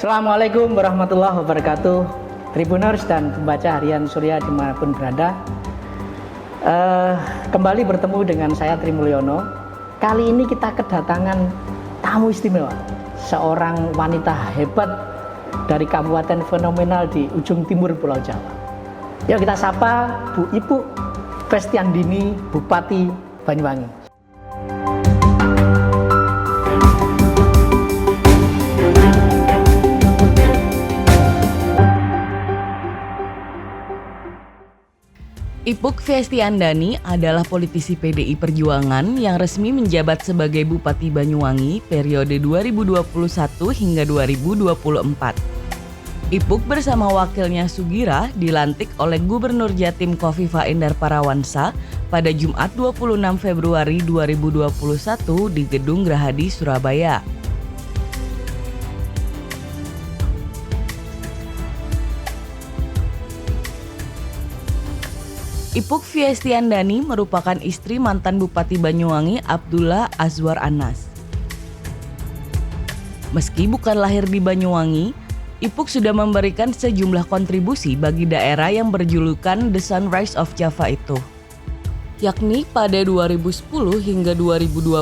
Assalamualaikum warahmatullahi wabarakatuh. Tribuners dan pembaca harian Surya dimanapun berada, kembali bertemu dengan saya Tri Mulyono. Kali ini kita kedatangan tamu istimewa, seorang wanita hebat dari kabupaten fenomenal di ujung timur Pulau Jawa. Yuk kita sapa Bu Ipuk Festiandini, Bupati Banyuwangi. Ipuk Festiandani adalah politisi PDI Perjuangan yang resmi menjabat sebagai Bupati Banyuwangi periode 2021 hingga 2024. Ipuk bersama wakilnya Sugira dilantik oleh Gubernur Jatim Kofifa Indar Parawansa pada Jumat 26 Februari 2021 di Gedung Gerahadi, Surabaya. Ipuk Festiandani merupakan istri mantan Bupati Banyuwangi Abdullah Azwar Anas. Meski bukan lahir di Banyuwangi, Ipuk sudah memberikan sejumlah kontribusi bagi daerah yang berjulukan The Sunrise of Java itu. Yakni pada 2010 hingga 2020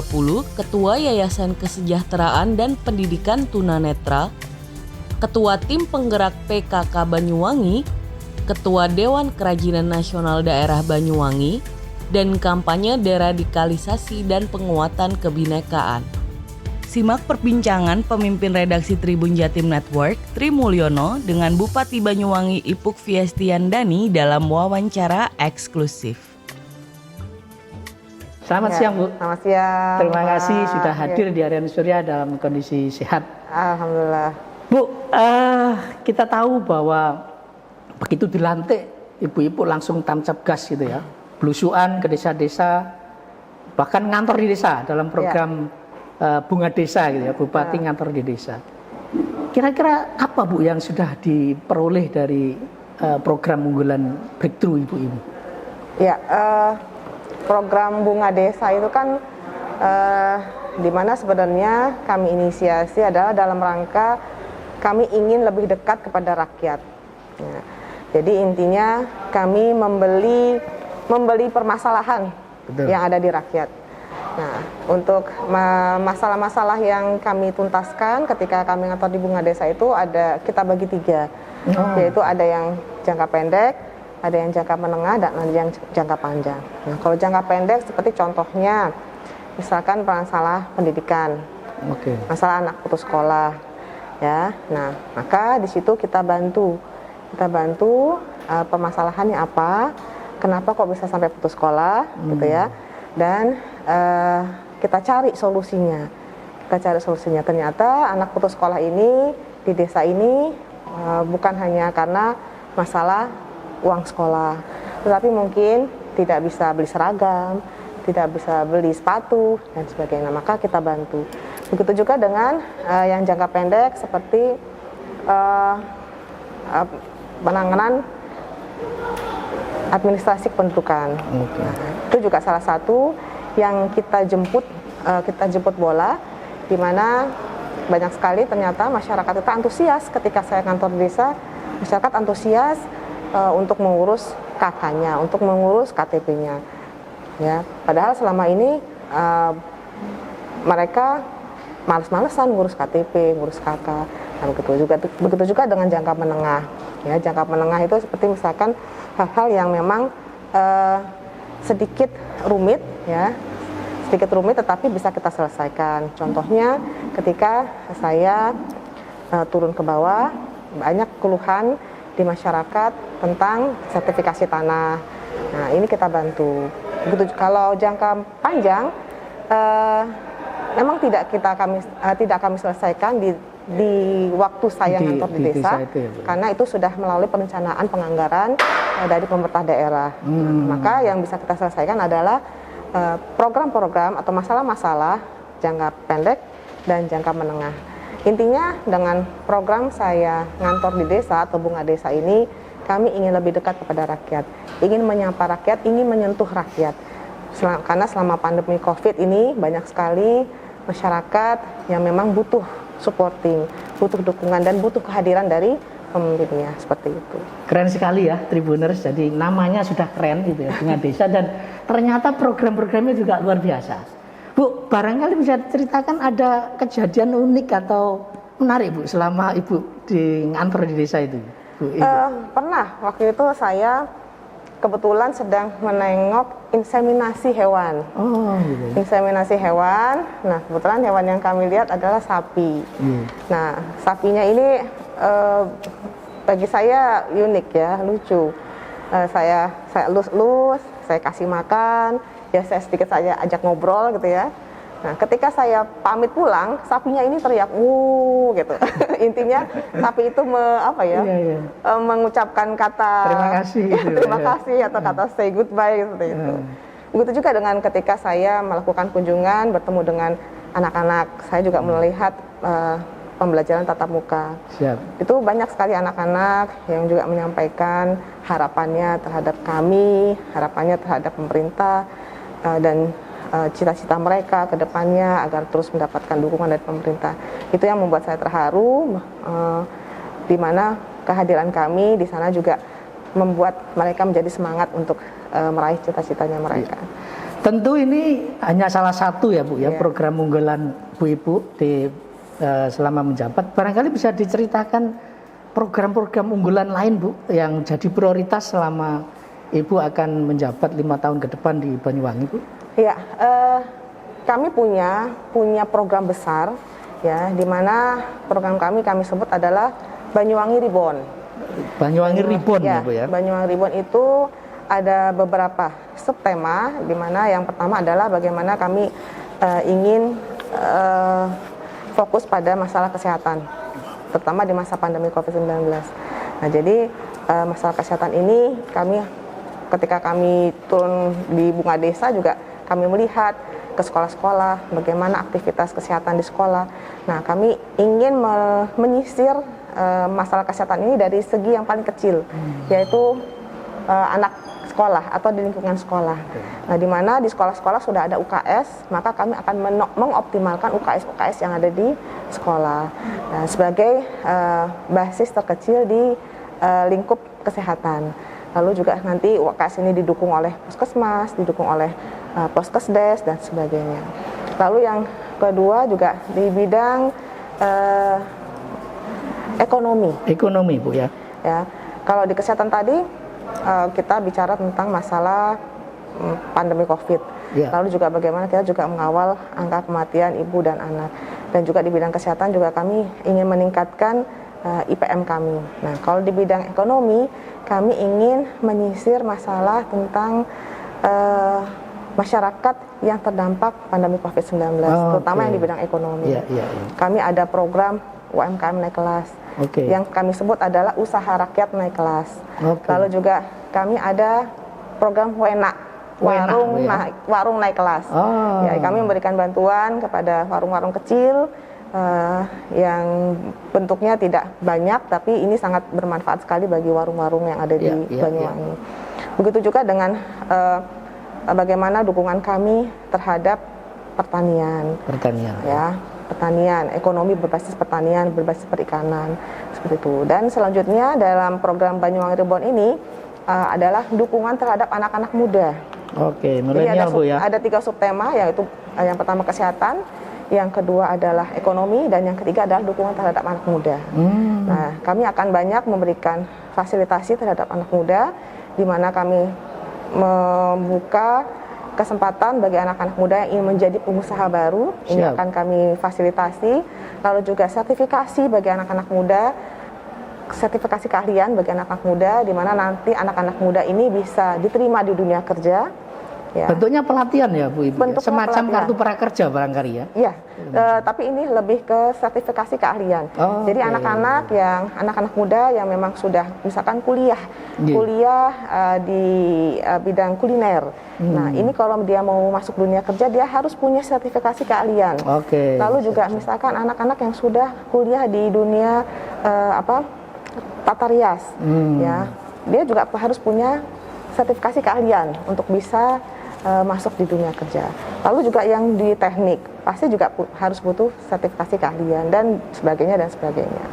Ketua Yayasan Kesejahteraan dan Pendidikan Tunanetra, Ketua Tim Penggerak PKK Banyuwangi, Ketua Dewan Kerajinan Nasional Daerah Banyuwangi, dan kampanye deradikalisasi dan penguatan kebinekaan. Simak perbincangan pemimpin redaksi Tribun Jatim Network, Tri Mulyono, dengan Bupati Banyuwangi Ipuk Festiandani dalam wawancara eksklusif. Selamat siang, Bu. Selamat siang. Terima kasih sudah hadir di Harian Surya dalam kondisi sehat. Alhamdulillah. Bu, kita tahu bahwa begitu dilantik, ibu-ibu langsung tancap gas gitu ya, belusuan ke desa-desa, bahkan ngantor di desa dalam program Bunga Desa gitu ya, Bupati ngantor di desa. Kira-kira apa Bu yang sudah diperoleh dari program unggulan Breakthrough Ibu ini? Ya, program Bunga Desa itu kan di mana sebenarnya kami inisiasi adalah dalam rangka kami ingin lebih dekat kepada rakyat. Ya. Jadi intinya kami membeli permasalahan yang ada di rakyat. Nah, untuk masalah-masalah yang kami tuntaskan ketika kami ngantor di Bunga Desa itu kita bagi 3, yaitu ada yang jangka pendek, ada yang jangka menengah, dan ada yang jangka panjang. Nah, kalau jangka pendek seperti contohnya, misalkan masalah pendidikan, masalah anak putus sekolah, ya. Nah, maka di situ kita bantu permasalahannya apa, kenapa kok bisa sampai putus sekolah, gitu ya, dan kita cari solusinya. Ternyata anak putus sekolah ini di desa ini bukan hanya karena masalah uang sekolah, tetapi mungkin tidak bisa beli seragam, tidak bisa beli sepatu dan sebagainya. Maka kita bantu. Begitu juga dengan yang jangka pendek seperti penanganan administrasi kependudukan. Nah, itu juga salah satu yang kita jemput bola, di mana banyak sekali ternyata masyarakat itu antusias ketika saya kantor di desa. Masyarakat antusias untuk mengurus KK-nya, untuk mengurus KTP-nya. Ya, padahal selama ini mereka males-malesan ngurus KTP, ngurus KK. Nah, begitu juga dengan jangka menengah. Ya, jangka menengah itu seperti misalkan hal-hal yang memang sedikit rumit, tetapi bisa kita selesaikan. Contohnya ketika saya turun ke bawah, banyak keluhan di masyarakat tentang sertifikasi tanah. Nah, ini kita bantu. Begitu kalau jangka panjang, memang tidak kami selesaikan di waktu saya ngantor di desa itu, ya, karena itu sudah melalui perencanaan penganggaran dari pemerintah daerah. Maka yang bisa kita selesaikan adalah program-program atau masalah-masalah jangka pendek dan jangka menengah. Intinya dengan program saya ngantor di desa atau Bunga Desa ini, kami ingin lebih dekat kepada rakyat, ingin menyapa rakyat, ingin menyentuh rakyat. Karena selama pandemi COVID ini banyak sekali masyarakat yang memang butuh supporting, butuh dukungan dan butuh kehadiran dari pemimpinnya, seperti itu. Keren sekali ya Tribuners, jadi namanya sudah keren gitu ya, Bunga Desa, dan ternyata program-programnya juga luar biasa. Bu, barangkali bisa ceritakan ada kejadian unik atau menarik Bu selama Ibu di ngantor di desa itu, Bu? Pernah, waktu itu saya kebetulan sedang menengok inseminasi hewan. Oh, gitu. Inseminasi hewan. Nah, kebetulan hewan yang kami lihat adalah sapi. Nah, sapinya ini bagi saya unik ya, lucu. Saya elus-elus, saya kasih makan, ya saya sedikit saja ajak ngobrol gitu ya. Nah, ketika saya pamit pulang, sapinya ini teriak, wuh gitu. Intinya sapi itu mengucapkan kata terima kasih, gitu. terima kasih atau kata say goodbye seperti itu. Begitu juga dengan ketika saya melakukan kunjungan, bertemu dengan anak-anak, saya juga melihat pembelajaran tatap muka. Siap. Itu banyak sekali anak-anak yang juga menyampaikan harapannya terhadap kami, harapannya terhadap pemerintah, dan cita-cita mereka ke depannya agar terus mendapatkan dukungan dari pemerintah. Itu yang membuat saya terharu, di mana kehadiran kami di sana juga membuat mereka menjadi semangat untuk meraih cita-citanya mereka. Tentu ini hanya salah satu ya Bu ya, program unggulan Bu Ibu di selama menjabat. Barangkali bisa diceritakan program-program unggulan lain Bu yang jadi prioritas selama Ibu akan menjabat 5 tahun ke depan di Banyuwangi, Bu? Ya, kami punya program besar ya, di mana program kami sebut adalah Banyuwangi Reborn. Banyuwangi Reborn ya, Bu ya. Banyuwangi Reborn itu ada beberapa subtema, di mana yang pertama adalah bagaimana kami ingin fokus pada masalah kesehatan, terutama di masa pandemi COVID-19. Nah, jadi masalah kesehatan ini ketika kami turun di Bunga Desa juga kami melihat ke sekolah-sekolah bagaimana aktivitas kesehatan di sekolah. Nah, kami ingin menyisir masalah kesehatan ini dari segi yang paling kecil, yaitu anak sekolah atau di lingkungan sekolah. Nah, di mana di sekolah-sekolah sudah ada UKS, maka kami akan mengoptimalkan UKS-UKS yang ada di sekolah sebagai basis terkecil di lingkup kesehatan. Lalu juga nanti UKS ini didukung oleh puskesmas, didukung oleh poskesdes dan sebagainya. Lalu yang kedua juga di bidang ekonomi. Ekonomi Bu ya. Ya, kalau di kesehatan tadi kita bicara tentang masalah pandemi COVID. Lalu juga bagaimana kita juga mengawal angka kematian ibu dan anak. Dan juga di bidang kesehatan juga kami ingin meningkatkan IPM kami. Nah, kalau di bidang ekonomi kami ingin menyisir masalah tentang masyarakat yang terdampak pandemi COVID-19, terutama yang di bidang ekonomi. Kami ada program UMKM naik kelas. Yang kami sebut adalah usaha rakyat naik kelas. Lalu juga kami ada program warung naik kelas. Ya, kami memberikan bantuan kepada warung-warung kecil yang bentuknya tidak banyak, tapi ini sangat bermanfaat sekali bagi warung-warung yang ada di Banyuwangi. Begitu juga dengan bagaimana dukungan kami terhadap pertanian. Ya, pertanian, ekonomi berbasis pertanian, berbasis perikanan, seperti itu. Dan selanjutnya dalam program Banyuwangi Reborn ini adalah dukungan terhadap anak-anak muda. Milenial Bu ya. Ada 3 subtema, yaitu yang pertama kesehatan, yang kedua adalah ekonomi, dan yang ketiga adalah dukungan terhadap anak muda. Nah, kami akan banyak memberikan fasilitasi terhadap anak muda, di mana kami membuka kesempatan bagi anak-anak muda yang ingin menjadi pengusaha baru. Ini akan kami fasilitasi. Lalu juga sertifikasi bagi anak-anak muda, sertifikasi keahlian bagi anak-anak muda, di mana nanti anak-anak muda ini bisa diterima di dunia kerja. Ya. Bentuknya pelatihan ya Bu Ibu? Semacam pelatihan. kartu prakerja barangkali ya? Iya, tapi ini lebih ke sertifikasi keahlian. Jadi anak-anak muda yang memang sudah misalkan kuliah di bidang kuliner. Nah, ini kalau dia mau masuk dunia kerja, dia harus punya sertifikasi keahlian. Lalu juga misalkan anak-anak yang sudah kuliah di dunia tata rias, ya, dia juga harus punya sertifikasi keahlian untuk bisa masuk di dunia kerja. Lalu juga yang di teknik pasti juga harus butuh sertifikasi keahlian dan sebagainya dan sebagainya.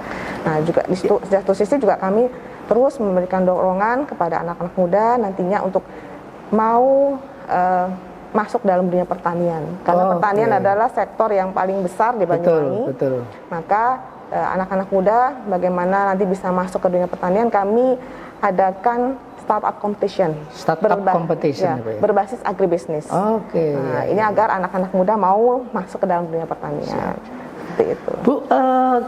Nah juga di satu sisi juga kami terus memberikan dorongan kepada anak-anak muda nantinya untuk mau masuk dalam dunia pertanian, karena pertanian adalah sektor yang paling besar di Banyuwangi. Betul. Maka anak-anak muda bagaimana nanti bisa masuk ke dunia pertanian, kami adakan startup competition. Competition ya, berbasis agribisnis. Nah, ini agar anak-anak muda mau masuk ke dalam dunia pertanian. Seperti itu. Bu,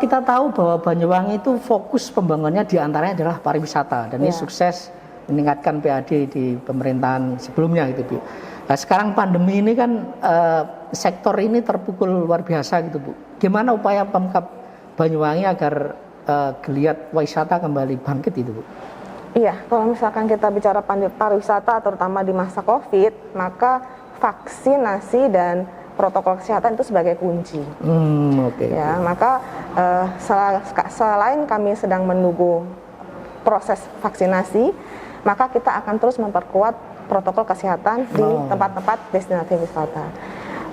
kita tahu bahwa Banyuwangi itu fokus pembangunannya diantaranya adalah pariwisata, dan ini sukses meningkatkan PAD di pemerintahan sebelumnya gitu, Bu. Nah, sekarang pandemi ini kan sektor ini terpukul luar biasa gitu, Bu. Gimana upaya Pemkab Banyuwangi agar geliat wisata kembali bangkit itu, Bu? Iya, kalau misalkan kita bicara pariwisata terutama di masa COVID, maka vaksinasi dan protokol kesehatan itu sebagai kunci. Ya, maka selain kami sedang menunggu proses vaksinasi, maka kita akan terus memperkuat protokol kesehatan di tempat-tempat destinasi wisata.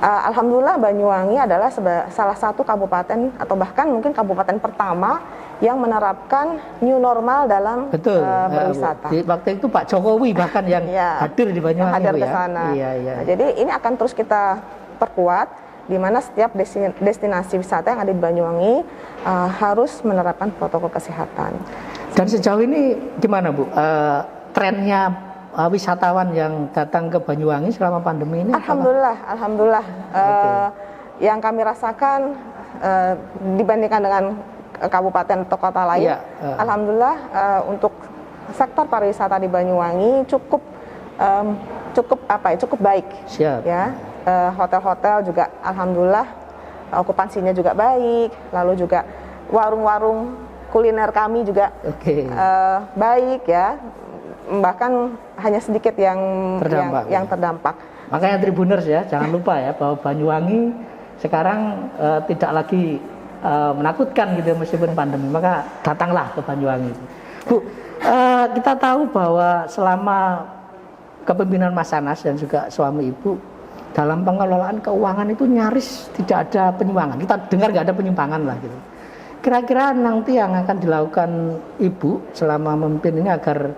Alhamdulillah Banyuwangi adalah salah satu kabupaten atau bahkan mungkin kabupaten pertama yang menerapkan new normal dalam berwisata. Waktu itu Pak Jokowi bahkan yang hadir di Banyuwangi, hadir ke sana. Nah, jadi ini akan terus kita perkuat, di mana setiap destinasi wisata yang ada di Banyuwangi harus menerapkan protokol kesehatan. Dan sejauh ini gimana, Bu? Trennya wisatawan yang datang ke Banyuwangi selama pandemi ini? Alhamdulillah. Yang kami rasakan dibandingkan dengan kabupaten atau kota lain, alhamdulillah untuk sektor pariwisata di Banyuwangi cukup baik. Siap. Ya, hotel-hotel juga alhamdulillah okupansinya juga baik, lalu juga warung-warung kuliner kami juga baik ya, bahkan hanya sedikit yang terdampak. Makanya Tribuners ya, jangan lupa ya bahwa Banyuwangi sekarang tidak lagi menakutkan gitu meskipun pandemi, maka datanglah ke Banyuwangi. Bu, kita tahu bahwa selama kepemimpinan Mas Anas dan juga suami Ibu dalam pengelolaan keuangan itu nyaris tidak ada penyimpangan. Kita dengar nggak ada penyimpangan lah gitu. Kira-kira nanti yang akan dilakukan Ibu selama memimpin ini agar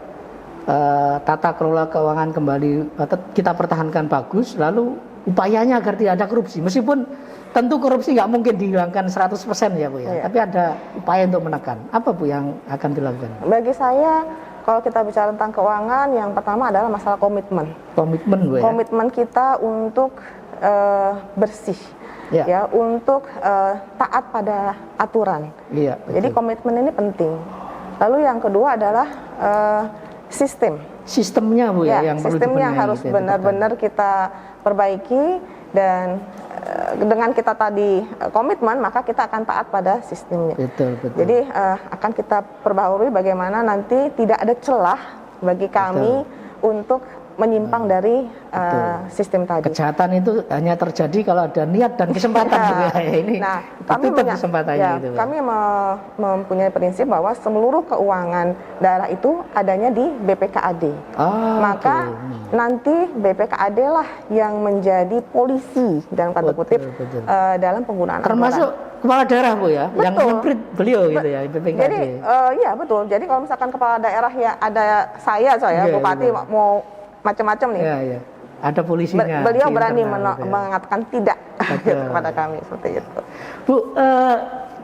tata kelola keuangan kembali kita pertahankan bagus, lalu upayanya agar tidak ada korupsi, meskipun tentu korupsi nggak mungkin dihilangkan 100% ya, Bu ya. Tapi ada upaya untuk menekan. Apa, Bu, yang akan dilakukan? Bagi saya, kalau kita bicara tentang keuangan, yang pertama adalah masalah komitmen. Bu ya. Komitmen kita untuk bersih, ya, untuk taat pada aturan. Iya. Jadi komitmen ini penting. Lalu yang kedua adalah sistemnya, Bu ya, yang sistemnya harus benar-benar kita perbaiki, dan dengan kita tadi komitmen, maka kita akan taat pada sistemnya. Betul. Jadi akan kita perbaharui bagaimana nanti tidak ada celah bagi kami untuk menyimpang dari sistem tadi. Kejahatan itu hanya terjadi kalau ada niat dan kesempatan. Ini kami mempunyai prinsip bahwa seluruh keuangan daerah itu adanya di BPKAD. Maka nanti BPKAD lah yang menjadi polisi dalam tanda kutip dalam penggunaan termasuk kepala daerah, Bu ya, yang mengkrit beliau gitu ya, BPKAD. Jadi iya betul. Jadi kalau misalkan kepala daerah ya ada saya bupati mau macam-macam nih. Iya. Ada polisinya. Beliau berani mengatakan tidak kepada kami seperti itu. Bu,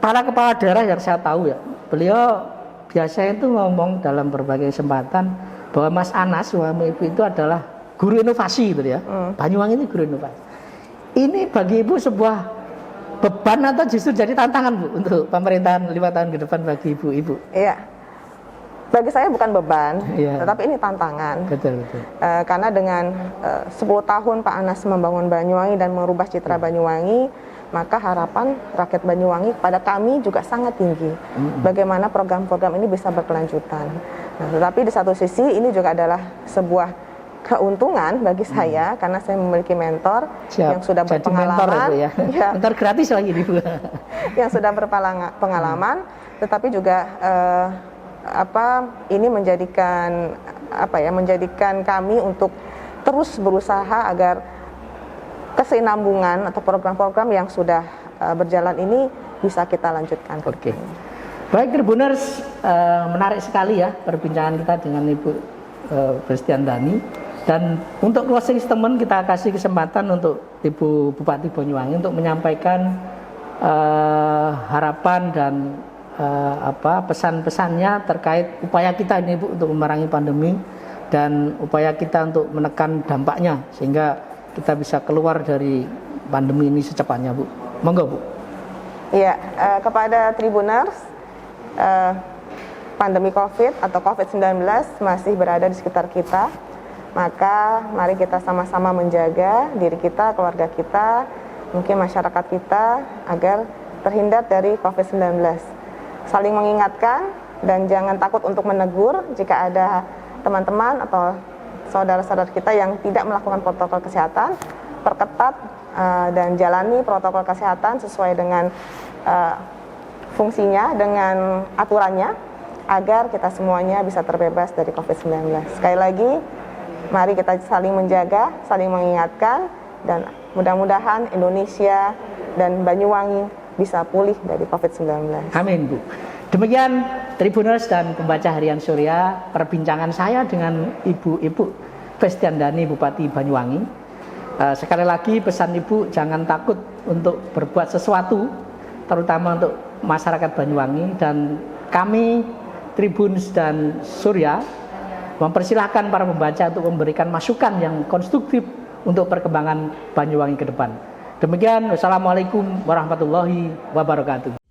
para kepala daerah yang saya tahu ya, beliau biasanya itu ngomong dalam berbagai kesempatan bahwa Mas Anas suami Ibu itu adalah guru inovasi gitu ya. Banyuwangi ini guru inovasi. Ini bagi Ibu sebuah beban atau justru jadi tantangan, Bu, untuk pemerintahan 5 tahun ke depan bagi Ibu? Iya. Bagi saya bukan beban, tetapi ini tantangan. Betul. Karena dengan 10 tahun Pak Anas membangun Banyuwangi dan merubah citra Banyuwangi, maka harapan rakyat Banyuwangi kepada kami juga sangat tinggi. Bagaimana program-program ini bisa berkelanjutan. Nah, tetapi di satu sisi ini juga adalah sebuah keuntungan bagi saya karena saya memiliki mentor yang sudah berpengalaman. Mentor gratis lagi nih, Bu. Yang sudah berpengalaman, tetapi juga ini menjadikan kami untuk terus berusaha agar kesinambungan atau program-program yang sudah berjalan ini bisa kita lanjutkan. Oke. Baik Tribuners, menarik sekali ya perbincangan kita dengan Ibu Bestiandani. Dan untuk closing statement kita kasih kesempatan untuk Ibu Bupati Banyuwangi untuk menyampaikan harapan dan pesan-pesannya terkait upaya kita ini Bu untuk memerangi pandemi dan upaya kita untuk menekan dampaknya sehingga kita bisa keluar dari pandemi ini secepatnya Bu. Monggo Bu. Iya, kepada Tribuners, pandemi COVID atau COVID-19 masih berada di sekitar kita. Maka mari kita sama-sama menjaga diri kita, keluarga kita, mungkin masyarakat kita agar terhindar dari COVID-19. Saling mengingatkan dan jangan takut untuk menegur jika ada teman-teman atau saudara-saudara kita yang tidak melakukan protokol kesehatan. Perketat dan jalani protokol kesehatan sesuai dengan fungsinya, dengan aturannya, agar kita semuanya bisa terbebas dari COVID-19. Sekali lagi, mari kita saling menjaga, saling mengingatkan, dan mudah-mudahan Indonesia dan Banyuwangi bisa pulih dari COVID-19. Amin Bu. Demikian Tribuners dan pembaca Harian Surya, perbincangan saya dengan Ibu Bestiandani Bupati Banyuwangi. Sekali lagi pesan Ibu, jangan takut untuk berbuat sesuatu, terutama untuk masyarakat Banyuwangi, dan kami Tribuners dan Surya mempersilahkan para pembaca untuk memberikan masukan yang konstruktif untuk perkembangan Banyuwangi ke depan. Demikian, wassalamualaikum warahmatullahi wabarakatuh.